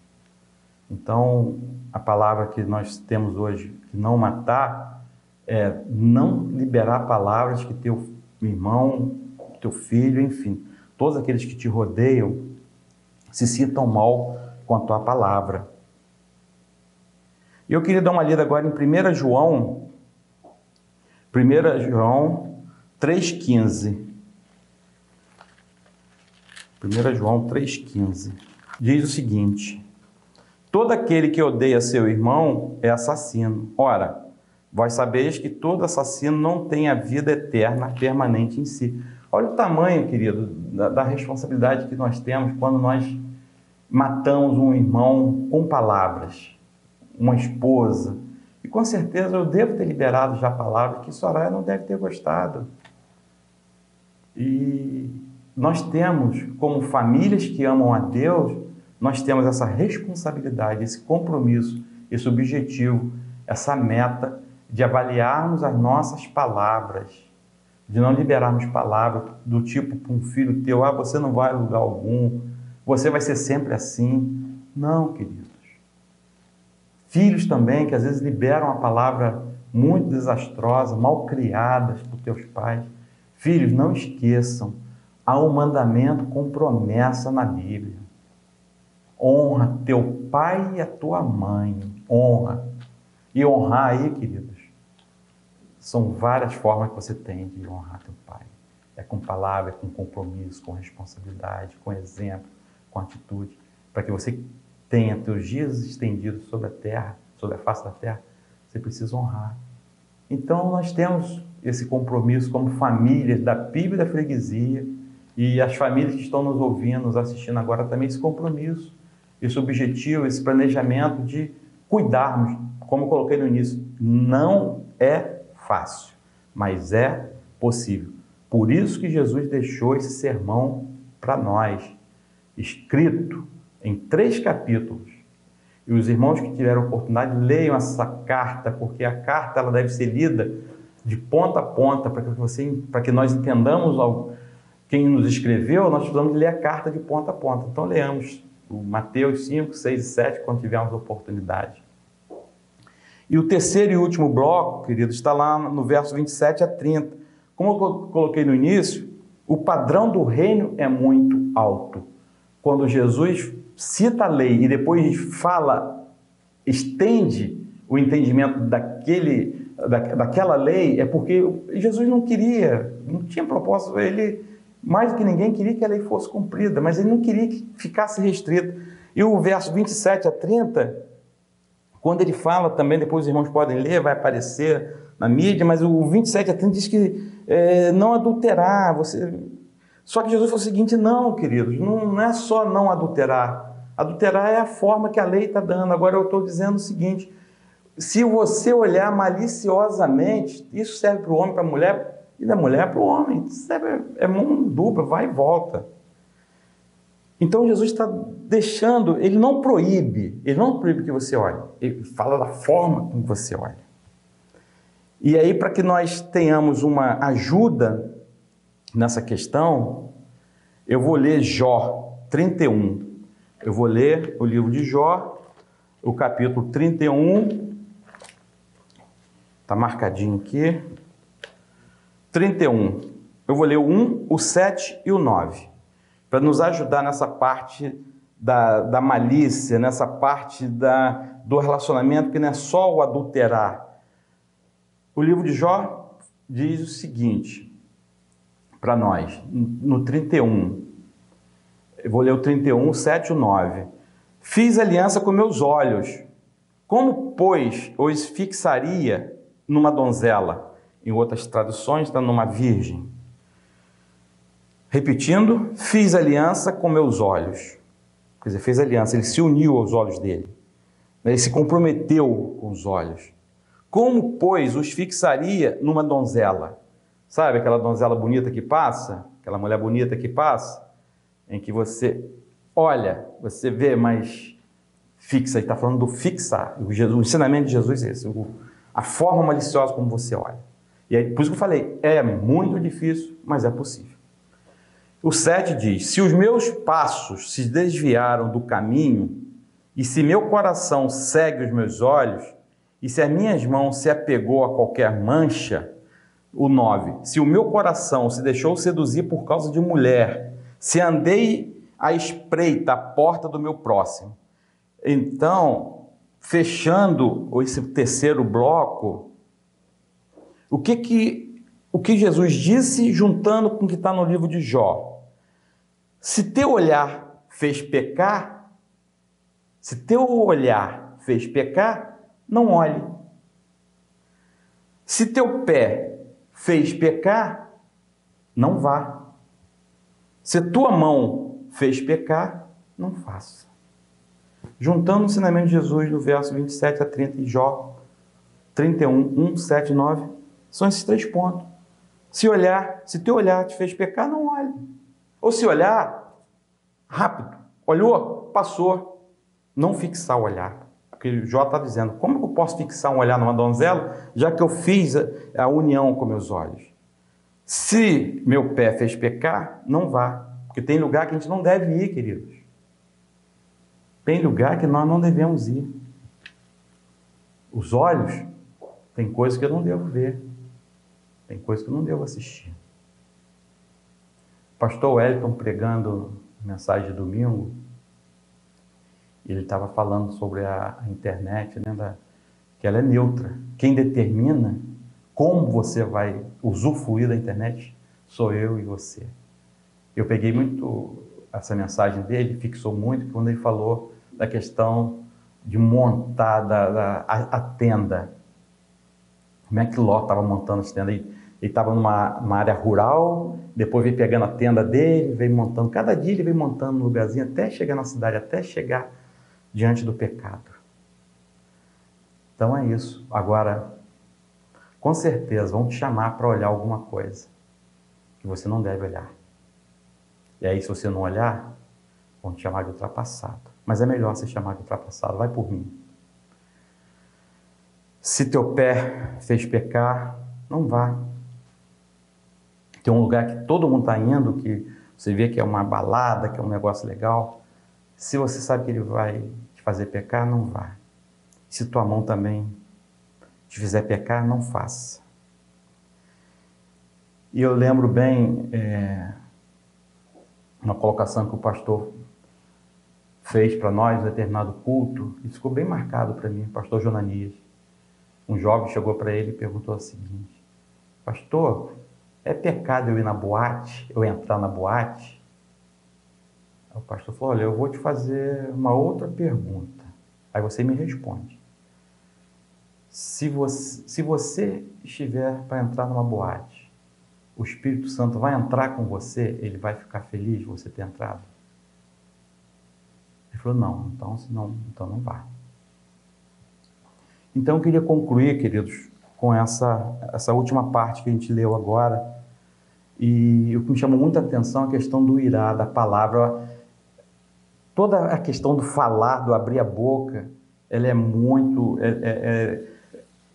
Então, a palavra que nós temos hoje, que não matar, é não liberar palavras que teu irmão, teu filho, enfim, todos aqueles que te rodeiam se sintam mal com a tua palavra. E eu queria dar uma lida agora em 1 João 3,15. 1 João 3,15. Diz o seguinte: todo aquele que odeia seu irmão é assassino. Ora, vós sabeis que todo assassino não tem a vida eterna permanente em si. Olha o tamanho, querido, da responsabilidade que nós temos quando nós matamos um irmão com palavras, uma esposa. E com certeza eu devo ter liberado já a palavra que Soraya não deve ter gostado. E nós temos, como famílias que amam a Deus, nós temos essa responsabilidade, esse compromisso, esse objetivo, essa meta de avaliarmos as nossas palavras, de não liberarmos palavras do tipo para um filho teu, você não vai a lugar algum, você vai ser sempre assim. Não, queridos. Filhos também que às vezes liberam a palavra muito desastrosa, mal criadas por teus pais. Filhos, não esqueçam, há um mandamento com promessa na Bíblia. Honra teu pai e a tua mãe. Honra. E honrar aí, queridos, são várias formas que você tem de honrar teu pai. É com palavra, é com compromisso, com responsabilidade, com exemplo, com atitude, para que você tenha teus dias estendidos sobre a terra, sobre a face da terra, você precisa honrar. Então, nós temos esse compromisso como famílias da PIB e da freguesia, e as famílias que estão nos ouvindo, nos assistindo agora também, esse compromisso, esse objetivo, esse planejamento de cuidarmos, como eu coloquei no início, não é fácil, mas é possível. Por isso que Jesus deixou esse sermão para nós, escrito em 3 capítulos. E os irmãos que tiveram oportunidade, leiam essa carta, porque a carta ela deve ser lida de ponta a ponta, para que nós entendamos quem nos escreveu, nós precisamos ler a carta de ponta a ponta. Então, leamos o Mateus 5, 6 e 7, quando tivermos oportunidade. E o terceiro e último bloco, querido, está lá no verso 27 a 30. Como eu coloquei no início, o padrão do reino é muito alto. Quando Jesus cita a lei e depois estende o entendimento daquela lei, é porque Jesus não tinha propósito, ele, mais do que ninguém, queria que a lei fosse cumprida, mas ele não queria que ficasse restrita. E o verso 27 a 30, quando ele fala também, depois os irmãos podem ler, vai aparecer na mídia, mas o 27 a 30 diz que não adulterar. Só que Jesus falou o seguinte: não, queridos, não é só não adulterar. Adulterar é a forma que a lei está dando. Agora eu estou dizendo o seguinte: se você olhar maliciosamente, isso serve para o homem, para a mulher, e da mulher para o homem. É mão dupla, vai e volta. Então Jesus está deixando, ele não proíbe que você olhe, ele fala da forma como você olha. E aí, para que nós tenhamos uma ajuda nessa questão, eu vou ler Jó 31. Eu vou ler o livro de Jó, o capítulo 31, está marcadinho aqui, 31. Eu vou ler o 1, o 7 e o 9. Para nos ajudar nessa parte da malícia, nessa parte do relacionamento, que não é só o adulterar. O livro de Jó diz o seguinte, para nós, no 31, eu vou ler o 31, o 7 e o 9. Fiz aliança com meus olhos, como, pois, os fixaria numa donzela? Em outras traduções está numa virgem. Repetindo, fiz aliança com meus olhos. Quer dizer, fez aliança, ele se uniu aos olhos dele. Ele se comprometeu com os olhos. Como, pois, os fixaria numa donzela? Sabe aquela donzela bonita que passa? Aquela mulher bonita que passa? Em que você olha, você vê, mas fixa. Ele está falando do fixar. O ensinamento de Jesus é esse. A forma maliciosa como você olha. E aí, por isso que eu falei, é muito difícil, mas é possível. O 7 diz: se os meus passos se desviaram do caminho, e se meu coração segue os meus olhos, e se as minhas mãos se apegou a qualquer mancha, o 9, se o meu coração se deixou seduzir por causa de mulher, se andei à espreita à porta do meu próximo. Então, fechando esse terceiro bloco, o que Jesus disse, juntando com o que está no livro de Jó? Se teu olhar fez pecar, não olhe. Se teu pé fez pecar, não vá. Se tua mão fez pecar, não faça. Juntando o ensinamento de Jesus no verso 27 a 30 e Jó 31, 1, 7 e 9, são esses 3 pontos. Se teu olhar te fez pecar, não olhe. Ou se olhar, rápido, olhou, passou, não fixar o olhar. Porque Jó está dizendo, como eu posso fixar um olhar numa donzela, já que eu fiz a união com meus olhos? Se meu pé fez pecar, não vá. Porque tem lugar que a gente não deve ir, queridos. Tem lugar que nós não devemos ir. Os olhos, tem coisas que eu não devo ver. Tem coisas que eu não devo assistir. Pastor Wellington, pregando mensagem de domingo, ele estava falando sobre a internet, né, que ela é neutra. Quem determina como você vai usufruir da internet sou eu e você. Eu peguei muito essa mensagem dele, fixou muito, quando ele falou da questão de montar a tenda. Como é que Ló estava montando as tendas? Ele estava numa área rural, depois veio pegando a tenda dele, veio montando. Cada dia ele veio montando um lugarzinho até chegar na cidade, até chegar diante do pecado. Então é isso. Agora, com certeza, vão te chamar para olhar alguma coisa que você não deve olhar. E aí, se você não olhar, vão te chamar de ultrapassado. Mas é melhor ser chamado de ultrapassado. Vai por mim. Se teu pé fez pecar, não vá. Tem um lugar que todo mundo está indo, que você vê que é uma balada, que é um negócio legal. Se você sabe que ele vai te fazer pecar, não vá. Se tua mão também te fizer pecar, não faça. E eu lembro bem uma colocação que o pastor fez para nós, em determinado culto, e ficou bem marcado para mim, pastor Jonanias. Um jovem chegou para ele e perguntou o seguinte: pastor, é pecado eu ir na boate, eu entrar na boate? O pastor falou, olha, eu vou te fazer uma outra pergunta. Aí você me responde. Se você estiver para entrar numa boate, o Espírito Santo vai entrar com você, ele vai ficar feliz de você ter entrado? Ele falou, não, então não vai. Então eu queria concluir, queridos, com essa última parte que a gente leu agora. E o que me chamou muita atenção é a questão do irá, da palavra. Toda a questão do falar, do abrir a boca, ela é muito...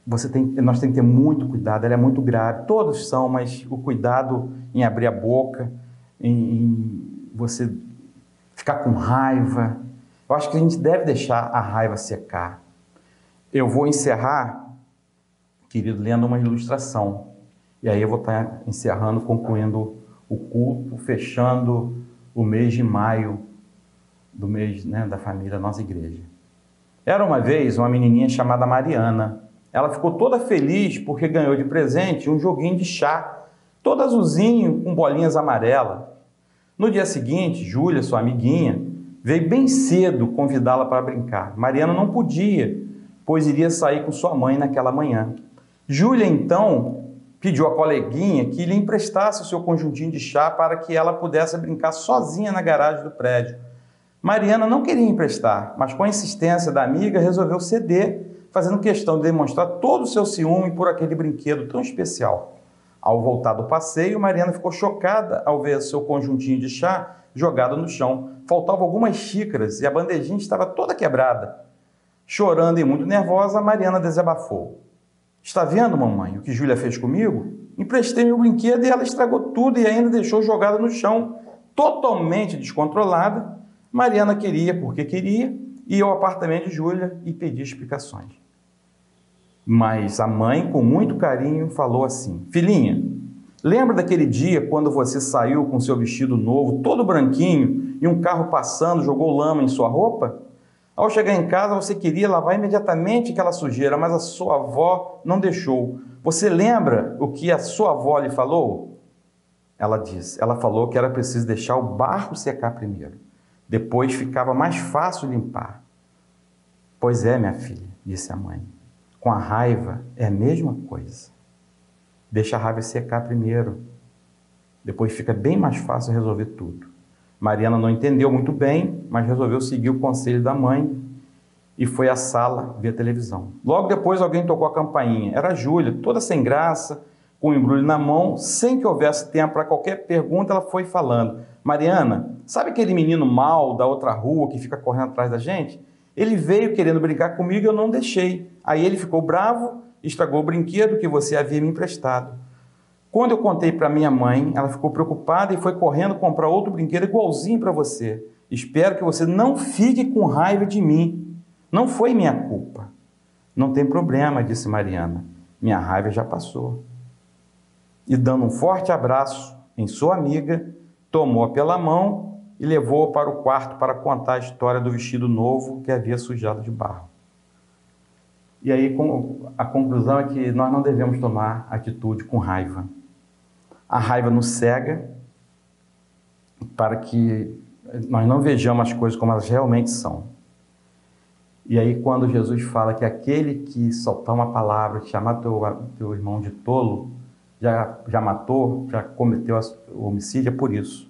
nós temos que ter muito cuidado, ela é muito grave. Todos são, mas o cuidado em abrir a boca, em você ficar com raiva. Eu acho que a gente deve deixar a raiva secar. Eu vou encerrar, querido, lendo uma ilustração. E aí eu vou estar encerrando, concluindo o culto, fechando o mês de maio, do mês, né, da família, nossa igreja. Era uma vez uma menininha chamada Mariana. Ela ficou toda feliz porque ganhou de presente um joguinho de chá, todo azulzinho com bolinhas amarelas. No dia seguinte, Júlia, sua amiguinha, veio bem cedo convidá-la para brincar. Mariana não podia, pois iria sair com sua mãe naquela manhã. Júlia, então, pediu à coleguinha que lhe emprestasse o seu conjuntinho de chá para que ela pudesse brincar sozinha na garagem do prédio. Mariana não queria emprestar, mas com a insistência da amiga resolveu ceder, fazendo questão de demonstrar todo o seu ciúme por aquele brinquedo tão especial. Ao voltar do passeio, Mariana ficou chocada ao ver seu conjuntinho de chá jogado no chão. Faltavam algumas xícaras e a bandejinha estava toda quebrada. Chorando e muito nervosa, Mariana desabafou. Está vendo, mamãe, o que Júlia fez comigo? Emprestei meu brinquedo e ela estragou tudo e ainda deixou jogado no chão. Totalmente descontrolada, Mariana queria, porque queria, ir ao apartamento de Júlia e pedir explicações. Mas a mãe, com muito carinho, falou assim: filhinha, lembra daquele dia quando você saiu com seu vestido novo, todo branquinho, e um carro passando jogou lama em sua roupa? Ao chegar em casa, você queria lavar imediatamente aquela sujeira, mas a sua avó não deixou. Você lembra o que a sua avó lhe falou? Ela falou que era preciso deixar o barro secar primeiro. Depois ficava mais fácil limpar. Pois é, minha filha, disse a mãe. Com a raiva é a mesma coisa. Deixa a raiva secar primeiro. Depois fica bem mais fácil resolver tudo. Mariana não entendeu muito bem, mas resolveu seguir o conselho da mãe e foi à sala ver a televisão. Logo depois alguém tocou a campainha. Era a Júlia, toda sem graça, com um embrulho na mão, sem que houvesse tempo para qualquer pergunta, ela foi falando. Mariana, sabe aquele menino mau da outra rua que fica correndo atrás da gente? Ele veio querendo brincar comigo e eu não deixei. Aí ele ficou bravo e estragou o brinquedo que você havia me emprestado. Quando eu contei para minha mãe, ela ficou preocupada e foi correndo comprar outro brinquedo igualzinho para você. Espero que você não fique com raiva de mim. Não foi minha culpa. Não tem problema, disse Mariana. Minha raiva já passou. E dando um forte abraço em sua amiga, tomou-a pela mão e levou-a para o quarto para contar a história do vestido novo que havia sujado de barro. E aí a conclusão é que nós não devemos tomar atitude com raiva. A raiva nos cega para que nós não vejamos as coisas como elas realmente são. E aí quando Jesus fala que aquele que soltar uma palavra, que chamar teu irmão de tolo, já matou, já cometeu o homicídio, é por isso.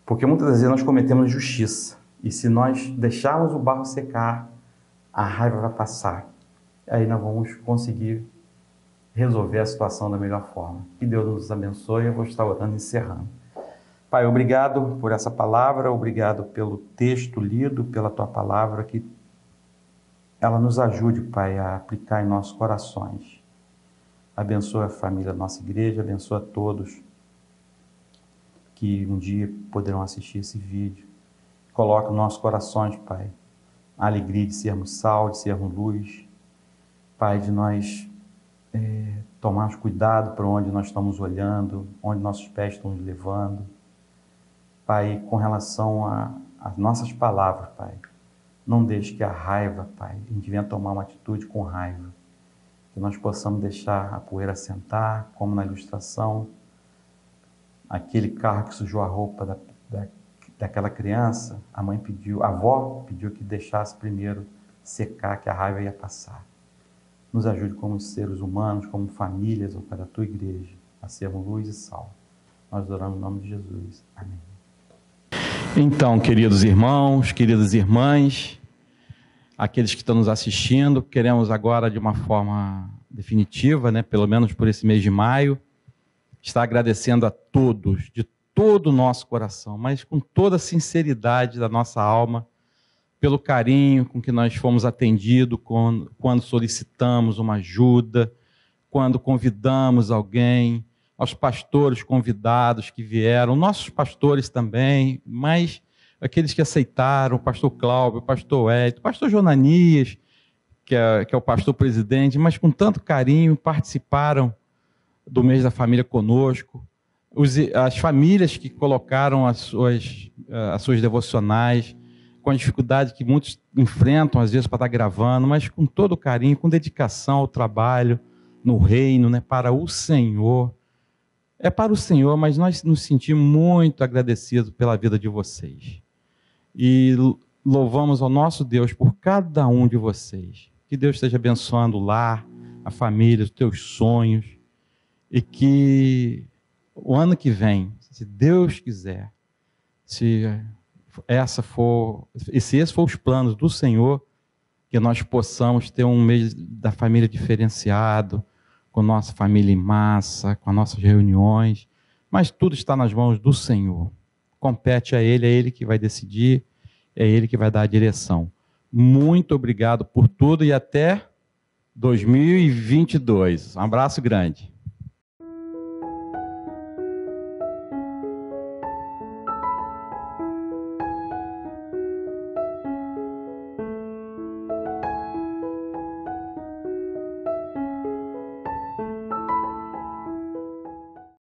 Porque muitas vezes nós cometemos injustiça. E se nós deixarmos o barro secar, a raiva vai passar. Aí nós vamos conseguir resolver a situação da melhor forma. Que Deus nos abençoe. Eu vou estar orando e encerrando. Pai, obrigado por essa palavra, obrigado pelo texto lido, pela tua palavra, que ela nos ajude, Pai, a aplicar em nossos corações. Abençoa a família da nossa igreja, abençoa todos que um dia poderão assistir esse vídeo. Coloca nos nossos corações, Pai, a alegria de sermos sal, de sermos luz. Pai, de nós tomarmos cuidado para onde nós estamos olhando, onde nossos pés estão nos levando. Pai, com relação às nossas palavras, Pai, não deixe que a raiva, Pai, a gente venha tomar uma atitude com raiva. Que nós possamos deixar a poeira sentar, como na ilustração, aquele carro que sujou a roupa daquela criança, a avó pediu que deixasse primeiro secar, que a raiva ia passar. Nos ajude como seres humanos, como famílias, ó Pai, da tua igreja, a sermos luz e sal. Nós oramos no nome de Jesus. Amém. Então, queridos irmãos, queridas irmãs, aqueles que estão nos assistindo, queremos agora, de uma forma definitiva, né, pelo menos por esse mês de maio, estar agradecendo a todos, de todo o nosso coração, mas com toda a sinceridade da nossa alma, pelo carinho com que nós fomos atendidos quando solicitamos uma ajuda, quando convidamos alguém, aos pastores convidados que vieram, nossos pastores também, mas aqueles que aceitaram, o pastor Cláudio, o pastor Edson, o pastor Jonanias, que é o pastor presidente, mas com tanto carinho participaram do mês da família conosco, as famílias que colocaram as suas devocionais, com a dificuldade que muitos enfrentam às vezes para estar gravando, mas com todo o carinho, com dedicação ao trabalho no reino, né, para o Senhor. É para o Senhor, mas nós nos sentimos muito agradecidos pela vida de vocês. E louvamos ao nosso Deus por cada um de vocês. Que Deus esteja abençoando o lar, a família, os teus sonhos. E que o ano que vem, se Deus quiser, se esses for os planos do Senhor, que nós possamos ter um mês da família diferenciado, com nossa família em massa, com as nossas reuniões, mas tudo está nas mãos do Senhor. Compete a Ele, é Ele que vai decidir, é Ele que vai dar a direção. Muito obrigado por tudo e até 2022. Um abraço grande.